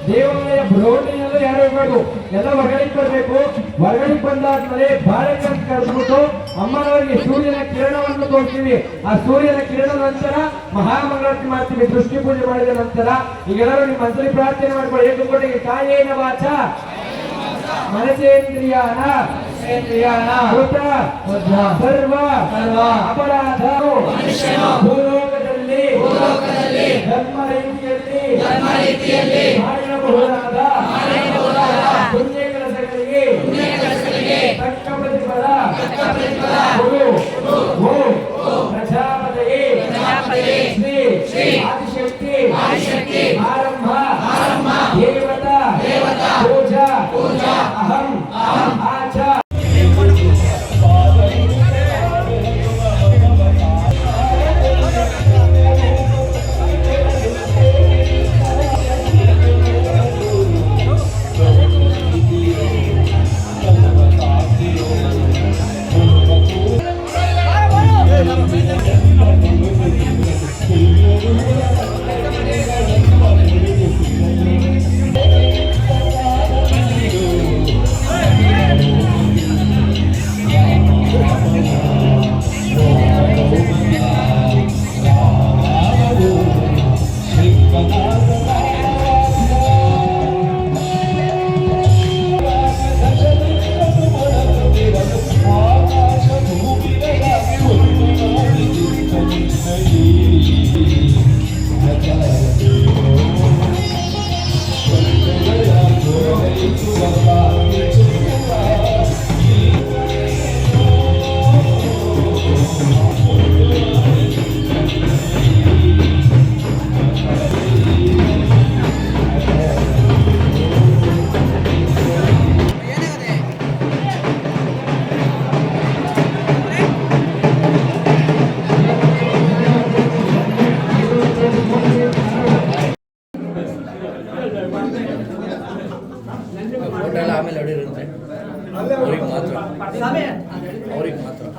ದೇವಾಲಯ ಬೃಹಣಿಯಲ್ಲೂ ಯಾರು ಇರಬಾರ್ದು, ಎಲ್ಲ ಹೊರಗಡೆಗೆ ಬರಬೇಕು. ಹೊರಗಡೆಗೆ ಬಂದಾದ್ಮೇಲೆ ಬಾಳೆಗೆ ಅಂತ ಕರೆದ್ಬಿಟ್ಟು ಅಮ್ಮನವರಿಗೆ ಸೂರ್ಯನ ಕಿರಣವನ್ನು ತೋರಿಸ್ತೀವಿ. ಆ ಸೂರ್ಯನ ಕಿರಣದ ನಂತರ ಮಹಾಮಂಗಳಾರತಿ ಮಾಡ್ತೀವಿ. ದೃಷ್ಟಿ ಪೂಜೆ ಮಾಡಿದ ನಂತರ ಈಗೆಲ್ಲರೂ ನಿಮ್ಮ ಮನಸ್ಸಲ್ಲಿ ಪ್ರಾರ್ಥನೆ ಮಾಡ್ಕೊಳ್ಳಿ. ಏಕಕೋಟಿಗೆ ಕಾಯೇನ ವಾಚ ಮನಸೇಂದ್ರಿಯಾನ ಸರ್ವ ಅಪರಾಧ ಭೂಲೋಕದಲ್ಲಿ ಧರ್ಮ ರೀತಿಯಲ್ಲಿ ಮಾಡಬಹುದಾದ ಪುಣ್ಯ ಕೆಲಸಗಳಿಗೆ ತಕ್ಕ ಪ್ರತಿಫಲ ಪ್ರಜಾಪತಿಗೆ ಶ್ರೀ ಆದಿಶಕ್ತಿ ಆರಂಭ ದೇವತಾ ಪೂಜಾ ಅಹಂ ಆಚ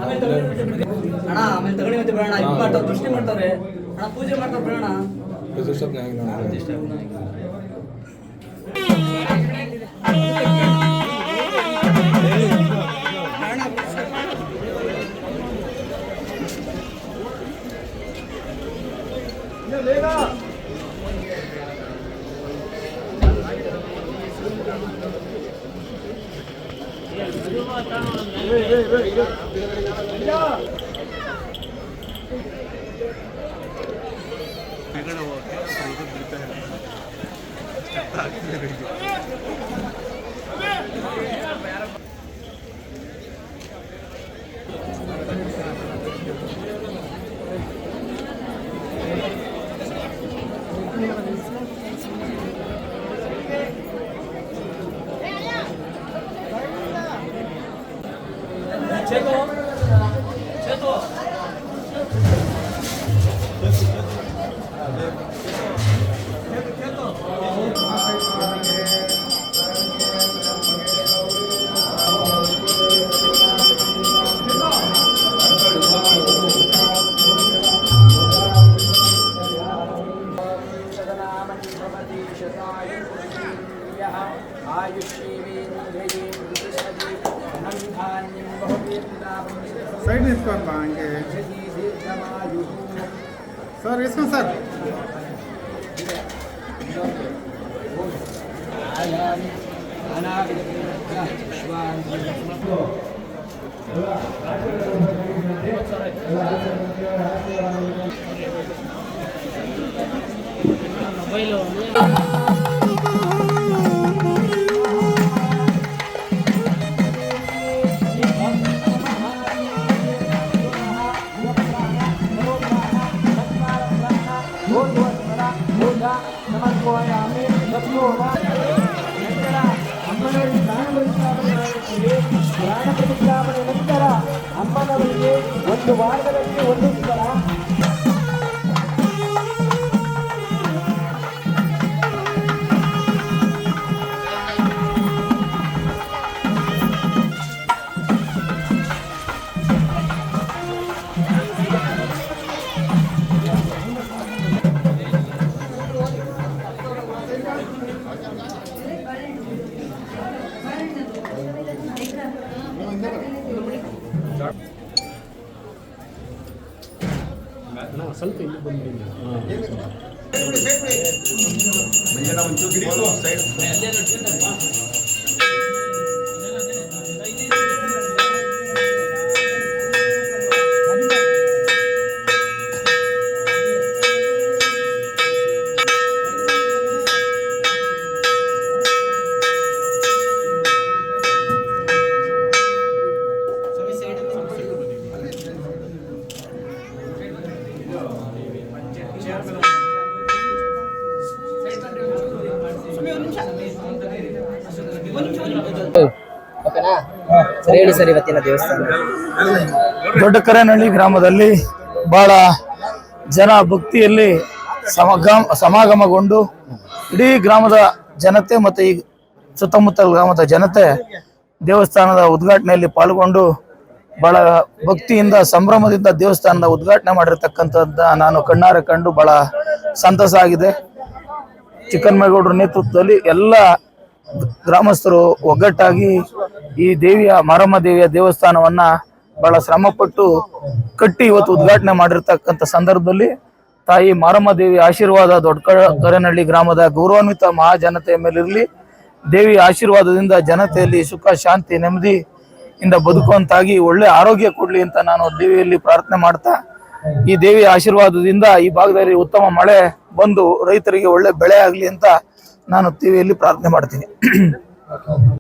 ಅಣ್ಣ ಆಮೇಲೆ ತಗೊಂಡು ಮತ್ತೆ ಬೇಡ ಇದು ಮಾಡ್ತಾರೆ, ದೃಷ್ಟಿ ಮಾಡ್ತಾರೆ ಅಣ್ಣ, ಪೂಜೆ ಮಾಡ್ತಾರೆ ಬೇಡ ಸೈಡ್ ನಿಂತ್ಕೊಂಬ ಹಂಗೆ ಸರ್ ಇಸ್ಕೊ ಸರ್ ನಂತರ ಅಮ್ಮನವರಿಗೆ ಒಂದು ವಾರದಲ್ಲಿ ಒಂದು ಸಲ ಸರಿ ಹೇಳಿ ಸರ್ ಇವತ್ತಿನ ದೇವಸ್ಥಾನ. ದೊಡ್ಡ ಕರೇನಹಳ್ಳಿ ಗ್ರಾಮದಲ್ಲಿ ಬಹಳ ಜನ ಭಕ್ತಿಯಲ್ಲಿ ಸಮಾಗಮಗೊಂಡು ಇಡೀ ಗ್ರಾಮದ ಜನತೆ ಮತ್ತು ಈ ಸುತ್ತಮುತ್ತಲ ಗ್ರಾಮದ ಜನತೆ ದೇವಸ್ಥಾನದ ಉದ್ಘಾಟನೆಯಲ್ಲಿ ಪಾಲ್ಗೊಂಡು ಬಹಳ ಭಕ್ತಿಯಿಂದ ಸಂಭ್ರಮದಿಂದ ದೇವಸ್ಥಾನದ ಉದ್ಘಾಟನೆ ಮಾಡಿರ್ತಕ್ಕಂಥದ್ದು ನಾನು ಕಣ್ಣಾರೆ ಕಂಡು ಬಹಳ ಸಂತಸ ಆಗಿದೆ. ಚಿಕ್ಕನ್ಮೇಗೌಡರ ನೇತೃತ್ವದಲ್ಲಿ ಎಲ್ಲ ಗ್ರಾಮಸ್ಥರು ಒಗ್ಗಟ್ಟಾಗಿ ಈ ದೇವಿಯ ಮಾರಮ್ಮ ದೇವಿಯ ದೇವಸ್ಥಾನವನ್ನ ಬಹಳ ಶ್ರಮಪಟ್ಟು ಕಟ್ಟಿ ಇವತ್ತು ಉದ್ಘಾಟನೆ ಮಾಡಿರ್ತಕ್ಕಂಥ ಸಂದರ್ಭದಲ್ಲಿ ತಾಯಿ ಮಾರಮ್ಮ ದೇವಿ ಆಶೀರ್ವಾದ ದೊಡ್ಡ ಕರೇನಹಳ್ಳಿ ಗ್ರಾಮದ ಗೌರವಾನ್ವಿತ ಮಹಾಜನತೆಯ ಮೇಲಿರಲಿ. ದೇವಿಯ ಆಶೀರ್ವಾದದಿಂದ ಜನತೆಯಲ್ಲಿ ಸುಖ ಶಾಂತಿ ನೆಮ್ಮದಿಯಿಂದ ಬದುಕುವಂತಾಗಿ ಒಳ್ಳೆ ಆರೋಗ್ಯ ಕೊಡ್ಲಿ ಅಂತ ನಾನು ದೇವಿಯಲ್ಲಿ ಪ್ರಾರ್ಥನೆ ಮಾಡ್ತಾ, ಈ ದೇವಿಯ ಆಶೀರ್ವಾದದಿಂದ ಈ ಭಾಗದಲ್ಲಿ ಉತ್ತಮ ಮಳೆ ಬಂದು ರೈತರಿಗೆ ಒಳ್ಳೆ ಬೆಳೆ ಆಗಲಿ ಅಂತ ನಾನು ದೇವಿಯಲ್ಲಿ ಪ್ರಾರ್ಥನೆ ಮಾಡ್ತೀನಿ.